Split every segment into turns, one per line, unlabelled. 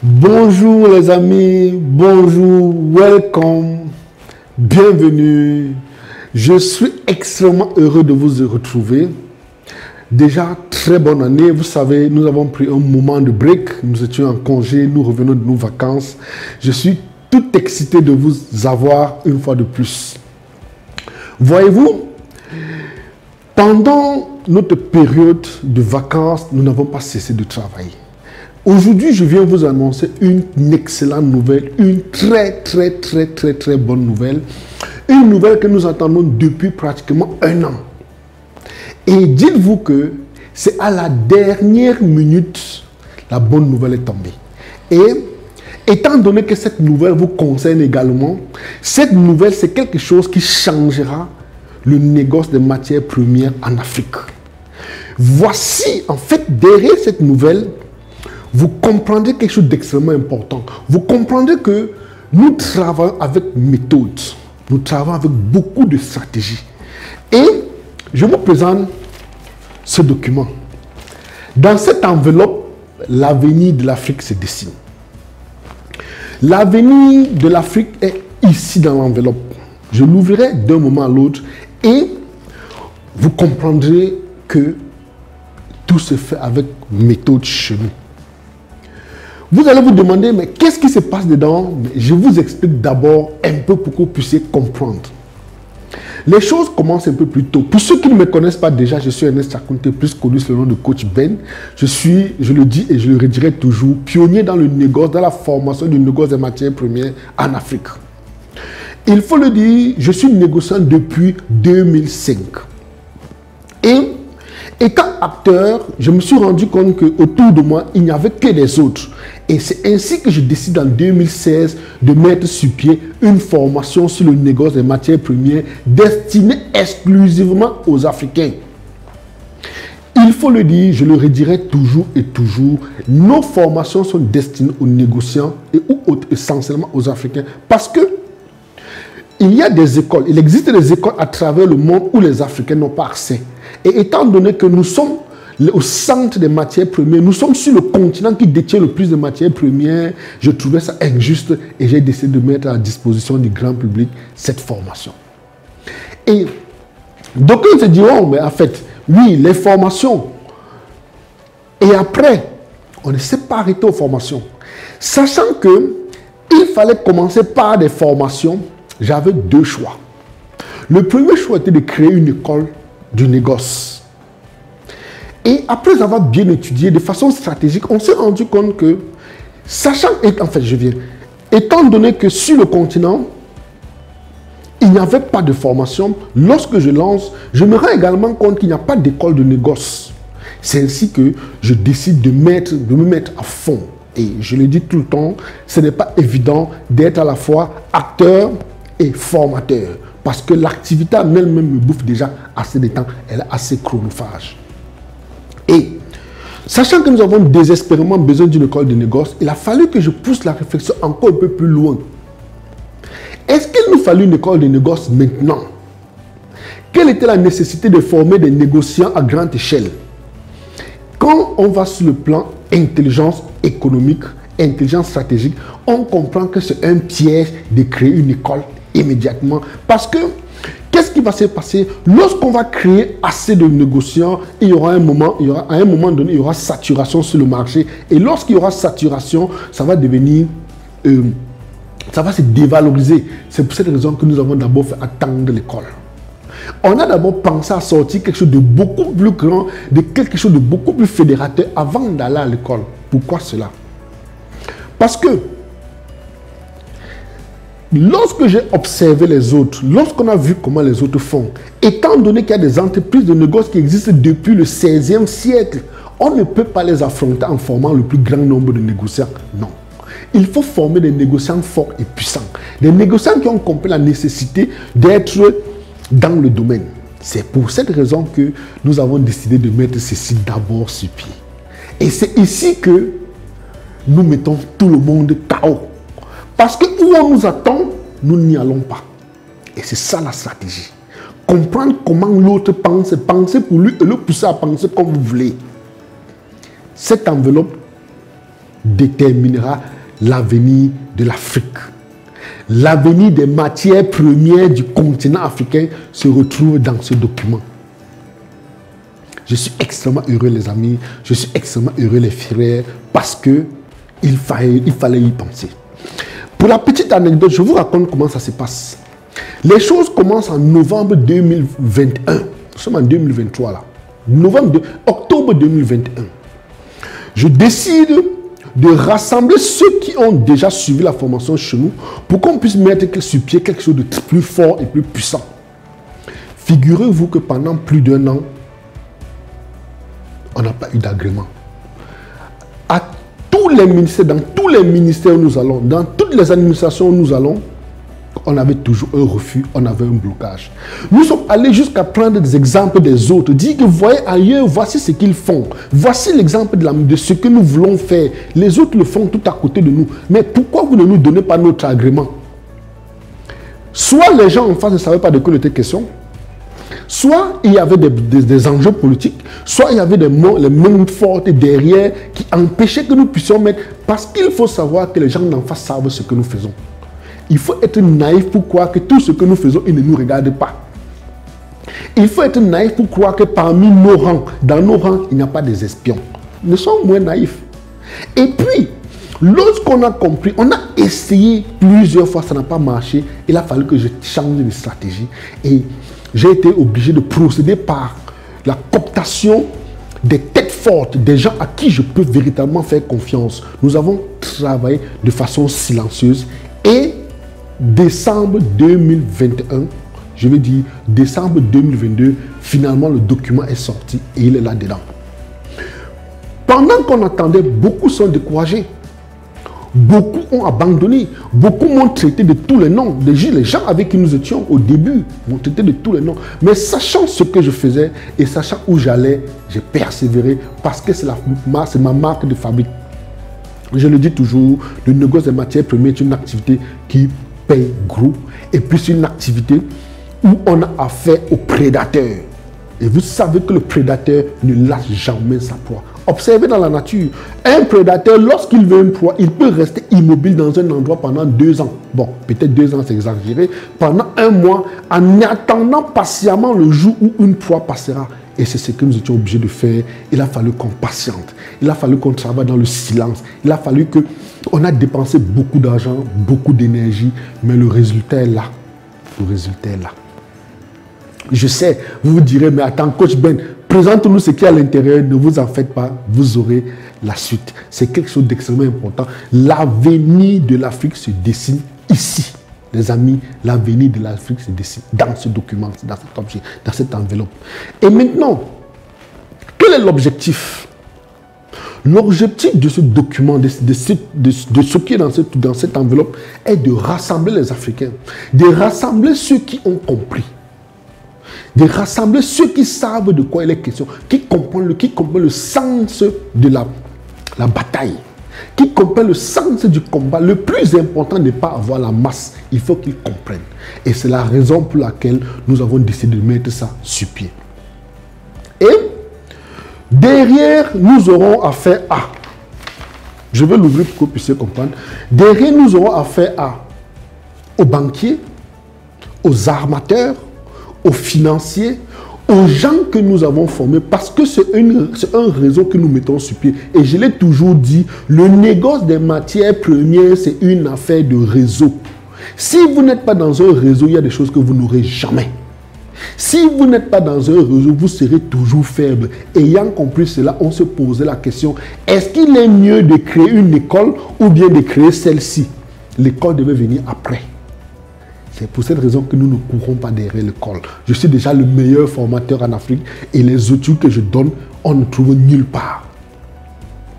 Bonjour les amis, bonjour, welcome, bienvenue. Je suis extrêmement heureux de vous retrouver. Déjà, très bonne année. Vous savez, nous avons pris un moment de break. Nous étions en congé, nous revenons de nos vacances. Je suis tout excité de vous avoir une fois de plus. Voyez-vous, pendant notre période de vacances, nous n'avons pas cessé de travailler. Aujourd'hui, je viens vous annoncer une excellente nouvelle, une très bonne nouvelle. Une nouvelle que nous entendons depuis pratiquement un an. Et dites-vous que c'est à la dernière minute, la bonne nouvelle est tombée. Et étant donné que cette nouvelle vous concerne également, cette nouvelle, c'est quelque chose qui changera le négoce des matières premières en Afrique. Voici, en fait, derrière cette nouvelle, vous comprendrez quelque chose d'extrêmement important. Vous comprendrez que nous travaillons avec méthode. Nous travaillons avec beaucoup de stratégies. Et je vous présente ce document. Dans cette enveloppe, l'avenir de l'Afrique se dessine. L'avenir de l'Afrique est ici dans l'enveloppe. Je l'ouvrirai d'un moment à l'autre et vous comprendrez que tout se fait avec méthode chez nous. Vous allez vous demander, mais qu'est-ce qui se passe dedans? Je vous explique d'abord un peu pour que vous puissiez comprendre. Les choses commencent un peu plus tôt. Pour ceux qui ne me connaissent pas déjà, je suis Ernest Akounte, plus connu sous le nom de Coach Ben. Je suis, je le dis et je le redirai toujours, pionnier dans le négoce, dans la formation du négoce des matières premières en Afrique. Il faut le dire, je suis négociant depuis 2005. Et étant acteur, je me suis rendu compte qu'autour de moi, il n'y avait que des autres. Et c'est ainsi que je décide en 2016 de mettre sur pied une formation sur le négoce des matières premières destinée exclusivement aux Africains. Il faut le dire, je le redirai toujours et toujours, nos formations sont destinées aux négociants et essentiellement aux Africains. Parce que il y a des écoles, il existe des écoles à travers le monde où les Africains n'ont pas accès. Et étant donné que nous sommes au centre des matières premières, nous sommes sur le continent qui détient le plus de matières premières, je trouvais ça injuste et j'ai décidé de mettre à la disposition du grand public cette formation. Et donc ils se diront, mais en fait, oui, les formations. Et après, on ne s'est pas arrêté aux formations. Sachant qu'il fallait commencer par des formations, j'avais deux choix. Le premier choix était de créer une école du négoce. Et après avoir bien étudié de façon stratégique, on s'est rendu compte que, étant donné que sur le continent, il n'y avait pas de formation, lorsque je lance, je me rends également compte qu'il n'y a pas d'école de négoce. C'est ainsi que je décide de me mettre à fond. Et je le dis tout le temps, ce n'est pas évident d'être à la fois acteur et formateur. Parce que l'activité en elle-même me bouffe déjà assez de temps, elle est assez chronophage. Et sachant que nous avons désespérément besoin d'une école de négoce, il a fallu que je pousse la réflexion encore un peu plus loin. Est-ce qu'il nous fallut une école de négoce maintenant? Quelle était la nécessité de former des négociants à grande échelle? Quand on va sur le plan intelligence économique, intelligence stratégique, on comprend que c'est un piège de créer une école immédiatement. Parce que, qu'est-ce qui va se passer? Lorsqu'on va créer assez de négociants, à un moment donné, il y aura saturation sur le marché. Et lorsqu'il y aura saturation, ça va devenir, ça va se dévaloriser. C'est pour cette raison que nous avons d'abord fait attendre l'école. On a d'abord pensé à sortir quelque chose de beaucoup plus grand, de quelque chose de beaucoup plus fédérateur avant d'aller à l'école. Pourquoi cela? Parce que lorsque j'ai observé les autres, lorsqu'on a vu comment les autres font, étant donné qu'il y a des entreprises de négoce qui existent depuis le 16e siècle, on ne peut pas les affronter en formant le plus grand nombre de négociants. Non. Il faut former des négociants forts et puissants. Des négociants qui ont compris la nécessité d'être dans le domaine. C'est pour cette raison que nous avons décidé de mettre ceci d'abord sur pied. Et c'est ici que nous mettons tout le monde KO. Parce que où on nous attend, nous n'y allons pas. Et c'est ça la stratégie. Comprendre comment l'autre pense, penser pour lui et le pousser à penser comme vous voulez. Cette enveloppe déterminera l'avenir de l'Afrique. L'avenir des matières premières du continent africain se retrouve dans ce document. Je suis extrêmement heureux, les amis. Je suis extrêmement heureux, les frères, parce que il fallait y penser. Pour la petite anecdote, je vous raconte comment ça se passe. Les choses commencent en novembre 2021. Nous sommes en 2023 là. Octobre 2021. Je décide de rassembler ceux qui ont déjà suivi la formation chez nous pour qu'on puisse mettre sur pied quelque chose de plus fort et plus puissant. Figurez-vous que pendant plus d'1 an, on n'a pas eu d'agrément. À tous les ministères, dans tous les ministères où nous allons, dans toutes les administrations où nous allons, on avait toujours un refus, on avait un blocage. Nous sommes allés jusqu'à prendre des exemples des autres, dire que vous voyez ailleurs, voici ce qu'ils font. Voici l'exemple de ce que nous voulons faire. Les autres le font tout à côté de nous. Mais pourquoi vous ne nous donnez pas notre agrément? Soit les gens en face ne savaient pas de quoi il était question, soit il y avait des enjeux politiques, soit il y avait les mains fortes derrière qui empêchaient que nous puissions mettre... Parce qu'il faut savoir que les gens d'en face savent ce que nous faisons. Il faut être naïf pour croire que tout ce que nous faisons, ils ne nous regardent pas. Il faut être naïf pour croire que parmi nos rangs, dans nos rangs, il n'y a pas des espions. Nous sommes moins naïfs. Et puis, lorsqu'on a compris, on a essayé plusieurs fois, ça n'a pas marché. Il a fallu que je change de stratégie. Et j'ai été obligé de procéder par la cooptation des têtes fortes, des gens à qui je peux véritablement faire confiance. Nous avons travaillé de façon silencieuse et décembre 2021, je veux dire décembre 2022, finalement le document est sorti et il est là-dedans. Pendant qu'on attendait, beaucoup sont découragés. Beaucoup ont abandonné. Beaucoup m'ont traité de tous les noms. Les gens avec qui nous étions au début m'ont traité de tous les noms. Mais sachant ce que je faisais et sachant où j'allais, j'ai persévéré parce que c'est ma marque de fabrique. Je le dis toujours, le négoce des matières premières est une activité qui paye gros. Et puis c'est une activité où on a affaire aux prédateurs. Et vous savez que le prédateur ne lâche jamais sa proie. Observez dans la nature, un prédateur, lorsqu'il veut une proie, il peut rester immobile dans un endroit pendant 2 ans. Bon, peut-être 2 ans, c'est exagéré. Pendant 1 mois, en attendant patiemment le jour où une proie passera. Et c'est ce que nous étions obligés de faire. Il a fallu qu'on patiente. Il a fallu qu'on travaille dans le silence. Il a fallu qu'on a dépensé beaucoup d'argent, beaucoup d'énergie. Mais le résultat est là. Le résultat est là. Je sais, vous vous direz, mais attends, coach Ben, présente-nous ce qu'il y a à l'intérieur. Ne vous en faites pas, vous aurez la suite. C'est quelque chose d'extrêmement important. L'avenir de l'Afrique se dessine ici. Les amis, l'avenir de l'Afrique se dessine dans ce document, dans cet objet, dans cette enveloppe. Et maintenant, quel est l'objectif? L'objectif de ce document, de ce qui est dans cette enveloppe, est de rassembler les Africains, de rassembler ceux qui ont compris, de rassembler ceux qui savent de quoi il est question, qui comprennent le sens de la bataille, qui comprennent le sens du combat. Le plus important n'est pas avoir la masse, il faut qu'ils comprennent. Et c'est la raison pour laquelle nous avons décidé de mettre ça sur pied. Et derrière, nous aurons affaire à, je vais l'ouvrir pour que vous puissiez comprendre, derrière, nous aurons affaire aux banquiers, aux armateurs, aux financiers, aux gens que nous avons formés, parce que c'est un réseau que nous mettons sur pied. Et je l'ai toujours dit, le négoce des matières premières, c'est une affaire de réseau. Si vous n'êtes pas dans un réseau, il y a des choses que vous n'aurez jamais. Si vous n'êtes pas dans un réseau, vous serez toujours faible. Ayant compris cela, on se posait la question, est-ce qu'il est mieux de créer une école ou bien de créer celle-ci? L'école devait venir après. C'est pour cette raison que nous ne courons pas derrière l'école. Je suis déjà le meilleur formateur en Afrique et les outils que je donne, on ne trouve nulle part.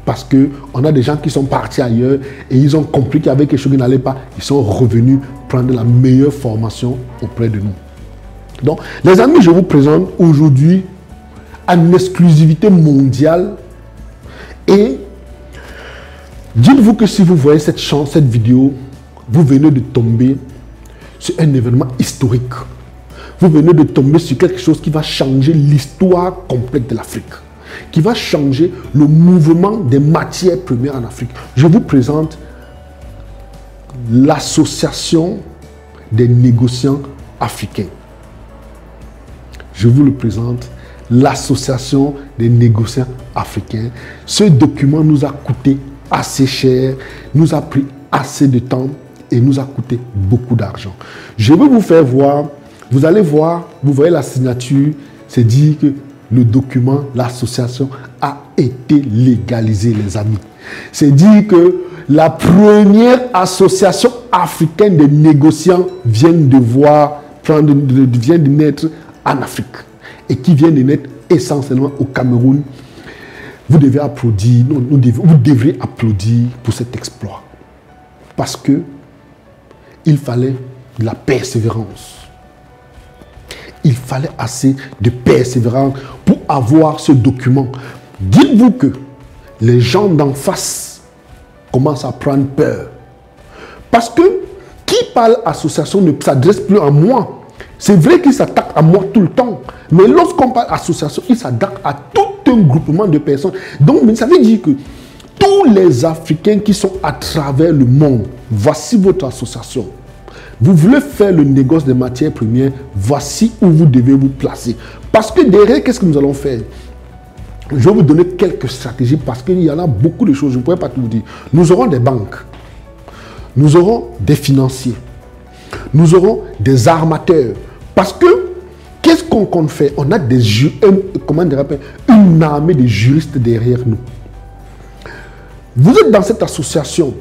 Parce qu'on a des gens qui sont partis ailleurs et ils ont compris qu'il y avait quelque chose qui n'allait pas. Ils sont revenus prendre la meilleure formation auprès de nous. Donc, les amis, je vous présente aujourd'hui en exclusivité mondiale. Et dites-vous que si vous voyez cette vidéo, vous venez de tomber sur un événement historique. Vous venez de tomber sur quelque chose qui va changer l'histoire complète de l'Afrique. qui va changer le mouvement des matières premières en Afrique. Je vous présente l'association des négociants africains. Je vous le présente, l'association des négociants africains. Ce document nous a coûté assez cher, nous a pris assez de temps et nous a coûté beaucoup d'argent. Je vais vous faire voir, vous allez voir, vous voyez la signature, c'est dit que le document, l'association a été légalisée, les amis. C'est dit que la première association africaine de négociants vient de naître en Afrique et qui vient de naître essentiellement au Cameroun. Vous devez applaudir, vous devrez applaudir pour cet exploit. Parce que il fallait de la persévérance. Il fallait assez de persévérance pour avoir ce document. Dites-vous que les gens d'en face commencent à prendre peur. Parce que qui parle association ne s'adresse plus à moi. C'est vrai qu'il s'attaque à moi tout le temps. Mais lorsqu'on parle association, il s'attaque à tout un groupement de personnes. Donc, ça veut dire que tous les Africains qui sont à travers le monde, voici votre association. Vous voulez faire le négoce des matières premières, voici où vous devez vous placer. Parce que derrière, qu'est-ce que nous allons faire? Je vais vous donner quelques stratégies parce qu'il y en a beaucoup de choses, je ne pourrais pas tout vous dire. Nous aurons des banques, nous aurons des financiers, nous aurons des armateurs. Parce que, qu'est-ce qu'on compte faire? On a une armée de juristes derrière nous. Vous êtes dans cette association.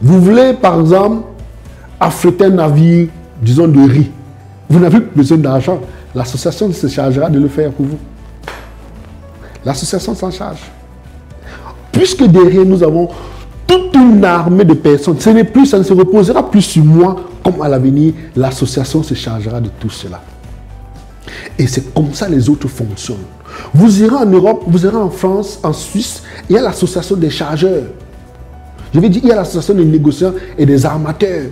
Vous voulez, par exemple, affréter un navire, disons, de riz. Vous n'avez plus besoin d'argent. L'association se chargera de le faire pour vous. L'association s'en charge. Puisque derrière, nous avons toute une armée de personnes. Ça ne se reposera plus sur moi comme à l'avenir. L'association se chargera de tout cela. Et c'est comme ça les autres fonctionnent. Vous irez en Europe, vous irez en France, en Suisse, il y a l'association des chargeurs. Je vais dire, il y a l'association des négociants et des armateurs.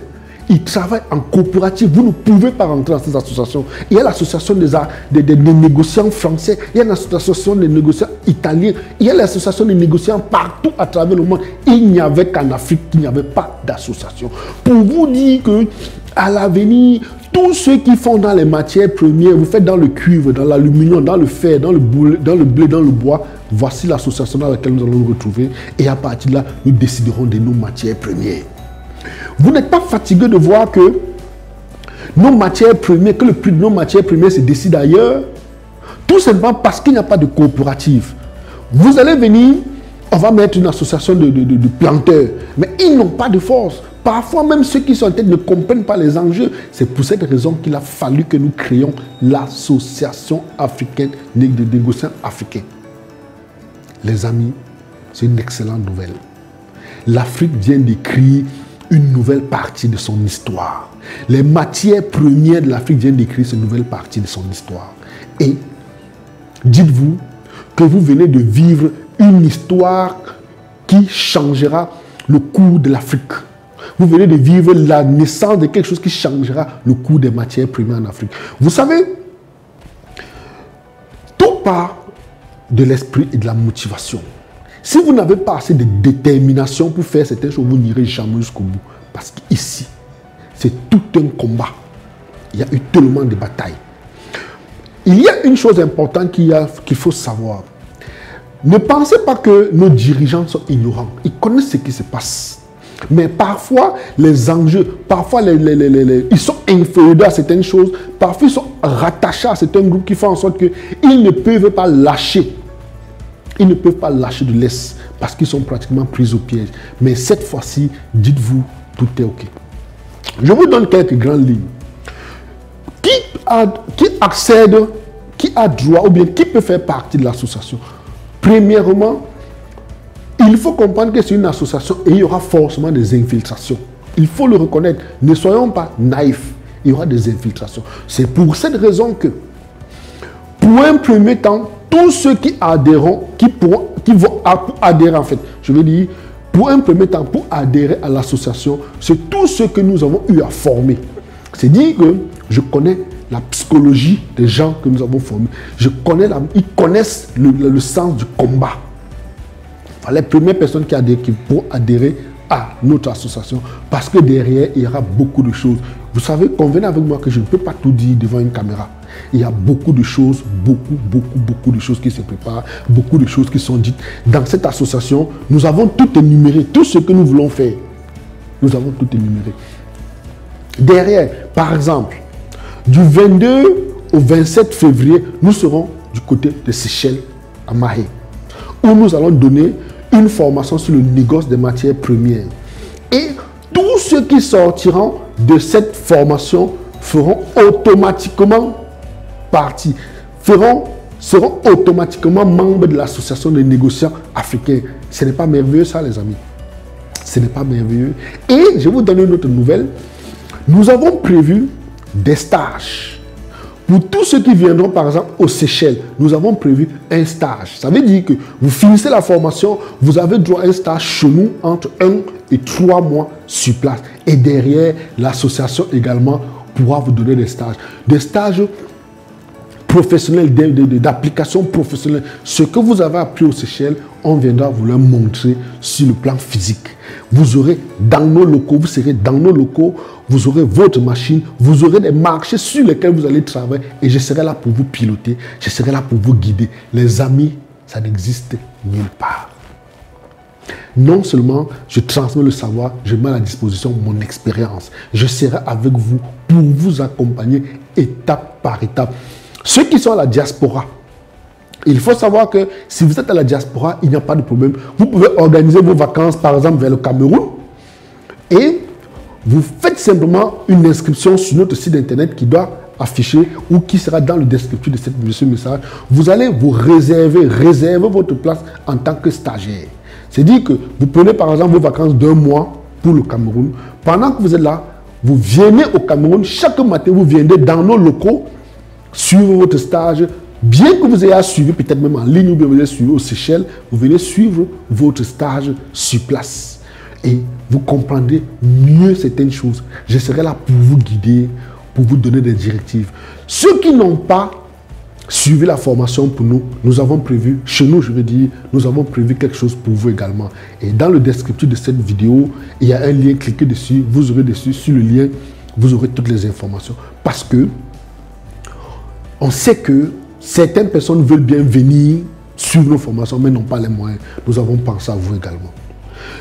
Ils travaillent en coopérative. Vous ne pouvez pas rentrer dans ces associations. Il y a l'association des négociants français. Il y a l'association des négociants italiens. Il y a l'association des négociants partout à travers le monde. Il n'y avait qu'en Afrique qu'il n'y avait pas d'association. Pour vous dire que à l'avenir, tous ceux qui font dans les matières premières, vous faites dans le cuivre, dans l'aluminium, dans le fer, dans le blé, dans le bois, voici l'association dans laquelle nous allons nous retrouver. Et à partir de là, nous déciderons de nos matières premières. Vous n'êtes pas fatigué de voir que nos matières premières, que le prix de nos matières premières se décide ailleurs, tout simplement parce qu'il n'y a pas de coopérative. Vous allez venir, on va mettre une association de planteurs, mais ils n'ont pas de force. Parfois, même ceux qui sont en tête ne comprennent pas les enjeux. C'est pour cette raison qu'il a fallu que nous créions l'association africaine des négociants africains. Les amis, c'est une excellente nouvelle. L'Afrique vient d'écrire une nouvelle partie de son histoire. Les matières premières de l'Afrique viennent d'écrire cette nouvelle partie de son histoire. Et dites-vous que vous venez de vivre une histoire qui changera le cours de l'Afrique. Vous venez de vivre la naissance de quelque chose qui changera le cours des matières premières en Afrique. Vous savez, tout part de l'esprit et de la motivation. Si vous n'avez pas assez de détermination pour faire certaines choses, vous n'irez jamais jusqu'au bout. Parce qu'ici, c'est tout un combat. Il y a eu tellement de batailles. Il y a une chose importante qu'il faut savoir. Ne pensez pas que nos dirigeants sont ignorants. Ils connaissent ce qui se passe. Mais parfois, les enjeux, parfois, ils sont inférieurs à certaines choses. Parfois, ils sont rattachés à certains groupes qui font en sorte qu'ils ne peuvent pas lâcher. Ils ne peuvent pas lâcher de l'Est parce qu'ils sont pratiquement pris au piège. Mais cette fois-ci, dites-vous, tout est OK. Je vous donne quelques grandes lignes. Qui accède, qui a droit ou bien qui peut faire partie de l'association? Premièrement, il faut comprendre que c'est une association et il y aura forcément des infiltrations. Il faut le reconnaître. Ne soyons pas naïfs. Il y aura des infiltrations. C'est pour cette raison que, pour un premier temps, tous ceux qui adhéreront, qui vont adhérer en fait, je veux dire, pour un premier temps, pour adhérer à l'association, c'est tous ceux que nous avons eu à former. C'est dire que je connais la psychologie des gens que nous avons formés. Ils connaissent le sens du combat. Enfin, les premières personnes qui vont adhérer à notre association, parce que derrière, il y aura beaucoup de choses. Vous savez, convenez avec moi que je ne peux pas tout dire devant une caméra. Il y a beaucoup de choses, beaucoup de choses qui se préparent, beaucoup de choses qui sont dites. Dans cette association, nous avons tout énuméré, tout ce que nous voulons faire. Nous avons tout énuméré. Derrière, par exemple, du 22 au 27 février, nous serons du côté de Seychelles, à Mahé, où nous allons donner une formation sur le négoce des matières premières. Et tous ceux qui sortiront de cette formation feront automatiquement partie, seront automatiquement membres de l'association des négociants africains. Ce n'est pas merveilleux ça, les amis? Ce n'est pas merveilleux? Et je vais vous donner une autre nouvelle. Nous avons prévu des stages. Pour tous ceux qui viendront, par exemple, aux Seychelles, nous avons prévu un stage. Ça veut dire que vous finissez la formation, vous avez droit à un stage chez nous entre 1 et 3 mois sur place. Et derrière, l'association également pourra vous donner des stages. Des stages professionnels, d'application professionnelle. Ce que vous avez appris aux Seychelles, on viendra vous le montrer sur le plan physique. Vous aurez dans nos locaux, vous serez dans nos locaux, vous aurez votre machine, vous aurez des marchés sur lesquels vous allez travailler et je serai là pour vous piloter, je serai là pour vous guider. Les amis, ça n'existe nulle part. Non seulement je transmets le savoir, je mets à la disposition mon expérience. Je serai avec vous pour vous accompagner étape par étape. Ceux qui sont à la diaspora, il faut savoir que si vous êtes à la diaspora, il n'y a pas de problème. Vous pouvez organiser vos vacances, par exemple, vers le Cameroun. Et vous faites simplement une inscription sur notre site internet qui doit afficher ou qui sera dans le descriptif de ce message. Vous allez vous réserver votre place en tant que stagiaire. C'est-à-dire que vous prenez par exemple vos vacances d'1 mois pour le Cameroun. Pendant que vous êtes là, vous venez au Cameroun. Chaque matin, vous venez dans nos locaux, suivre votre stage. Bien que vous ayez suivi, peut-être même en ligne ou bien vous ayez suivi aux Seychelles, vous venez suivre votre stage sur place. Et vous comprendrez mieux certaines choses. Je serai là pour vous guider, pour vous donner des directives. Ceux qui n'ont pas suivi la formation pour nous, nous avons prévu, chez nous je veux dire, nous avons prévu quelque chose pour vous également. Et dans le descriptif de cette vidéo, il y a un lien, cliquez dessus, vous aurez dessus, sur le lien, vous aurez toutes les informations. Parce que on sait que certaines personnes veulent bien venir suivre nos formations, mais n'ont pas les moyens. Nous avons pensé à vous également.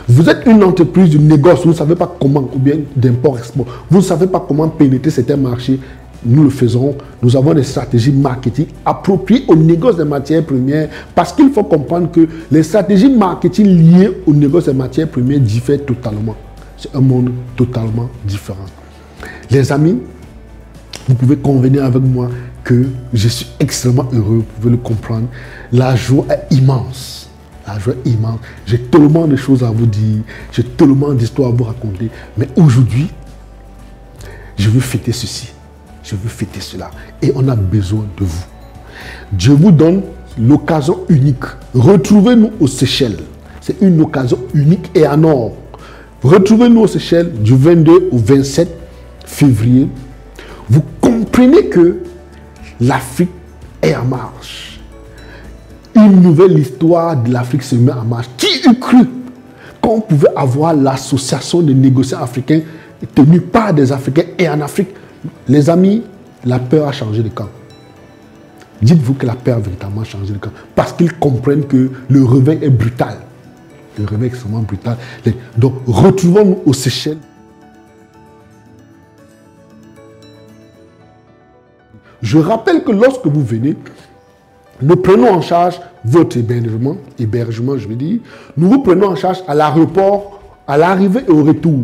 Vous êtes une entreprise de négoce, vous ne savez pas comment, ou bien d'import-export, vous ne savez pas comment pénétrer certains marchés. Nous le faisons. Nous avons des stratégies marketing appropriées au négoce des matières premières, parce qu'il faut comprendre que les stratégies marketing liées au négoce des matières premières diffèrent totalement. C'est un monde totalement différent. Les amis, vous pouvez convenir avec moi que je suis extrêmement heureux, vous pouvez le comprendre. La joie est immense. La joie est immense. J'ai tellement de choses à vous dire, j'ai tellement d'histoires à vous raconter. Mais aujourd'hui, je veux fêter ceci. Je veux fêter cela. Et on a besoin de vous. Dieu vous donne l'occasion unique. Retrouvez-nous aux Seychelles. C'est une occasion unique et en or. Retrouvez-nous aux Seychelles du 22 au 27 février. Vous comprenez que l'Afrique est en marche. Une nouvelle histoire de l'Afrique se met en marche. Qui eût cru qu'on pouvait avoir l'association des négociants africains tenue par des Africains et en Afrique? Les amis, la peur a changé de camp. Dites-vous que la peur a véritablement changé de camp. Parce qu'ils comprennent que le réveil est brutal. Le réveil est extrêmement brutal. Donc, retrouvons-nous aux Seychelles. Je rappelle que lorsque vous venez, nous prenons en charge votre hébergement, je veux dire. Nous vous prenons en charge à l'aéroport, à l'arrivée et au retour.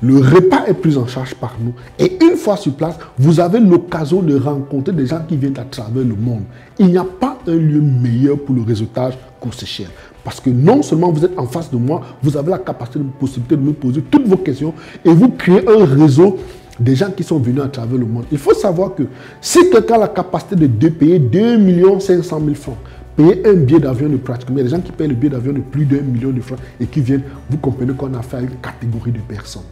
Le repas est pris en charge par nous. Et une fois sur place, vous avez l'occasion de rencontrer des gens qui viennent à travers le monde. Il n'y a pas un lieu meilleur pour le réseautage qu'aux Seychelles. Parce que non seulement vous êtes en face de moi, vous avez la capacité, la possibilité de me poser toutes vos questions et vous créez un réseau des gens qui sont venus à travers le monde. Il faut savoir que si quelqu'un a la capacité de payer 2 500 000 francs, payer un billet d'avion de pratiquement, il y a des gens qui payent le billet d'avion de plus d'1 million de francs et qui viennent, vous comprenez qu'on a affaire à une catégorie de personnes.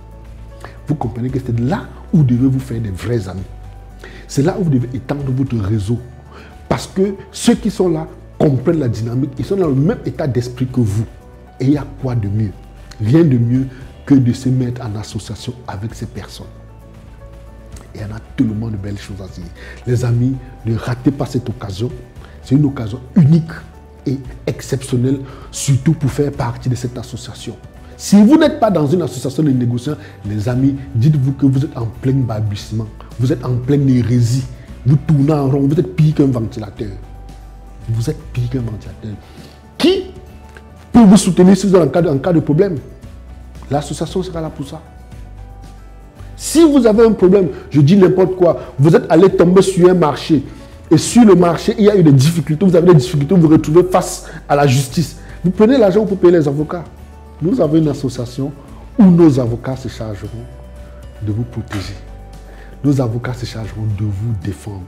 Vous comprenez que c'est là où devez vous faire des vrais amis. C'est là où vous devez étendre votre réseau. Parce que ceux qui sont là comprennent la dynamique. Ils sont dans le même état d'esprit que vous. Et il y a quoi de mieux? Rien de mieux que de se mettre en association avec ces personnes. Et il y en a tellement de belles choses à dire. Les amis, ne ratez pas cette occasion. C'est une occasion unique et exceptionnelle, surtout pour faire partie de cette association. Si vous n'êtes pas dans une association de négociants, les amis, dites-vous que vous êtes en plein balbutiement. Vous êtes en pleine hérésie. Vous tournez en rond. Vous êtes pire qu'un ventilateur. Vous êtes pire qu'un ventilateur. Qui peut vous soutenir si vous êtes en cas de problème? L'association sera là pour ça. Si vous avez un problème, je dis n'importe quoi, vous êtes allé tomber sur un marché et sur le marché, il y a eu des difficultés, vous avez des difficultés, vous vous retrouvez face à la justice. Vous prenez l'argent pour payer les avocats. Nous avons une association où nos avocats se chargeront de vous protéger. Nos avocats se chargeront de vous défendre.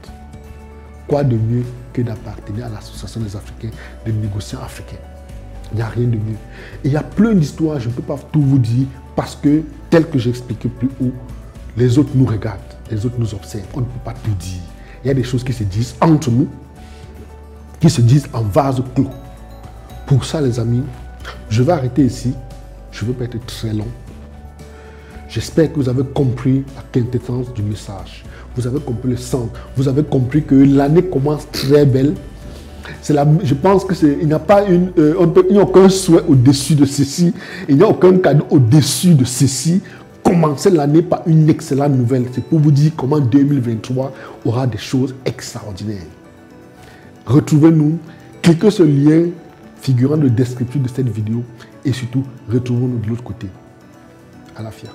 Quoi de mieux que d'appartenir à l'association des Africains, des négociants africains? Il n'y a rien de mieux. Et il y a plein d'histoires, je ne peux pas tout vous dire, parce que, tel que j'ai expliqué plus haut, les autres nous regardent, les autres nous observent. On ne peut pas tout dire. Il y a des choses qui se disent entre nous, qui se disent en vase clos. Pour ça, les amis, je vais arrêter ici. Je ne veux pas être très long. J'espère que vous avez compris la quintessence du message. Vous avez compris le sens. Vous avez compris que l'année commence très belle. Je pense qu'il n'y a pas il n'y a aucun souhait au-dessus de ceci. Il n'y a aucun cadeau au-dessus de ceci. Commencez l'année par une excellente nouvelle. C'est pour vous dire comment 2023 aura des choses extraordinaires. Retrouvez-nous. Cliquez sur le lien figurant le descriptif de cette vidéo. Et surtout, retrouvons-nous de l'autre côté. À la fière.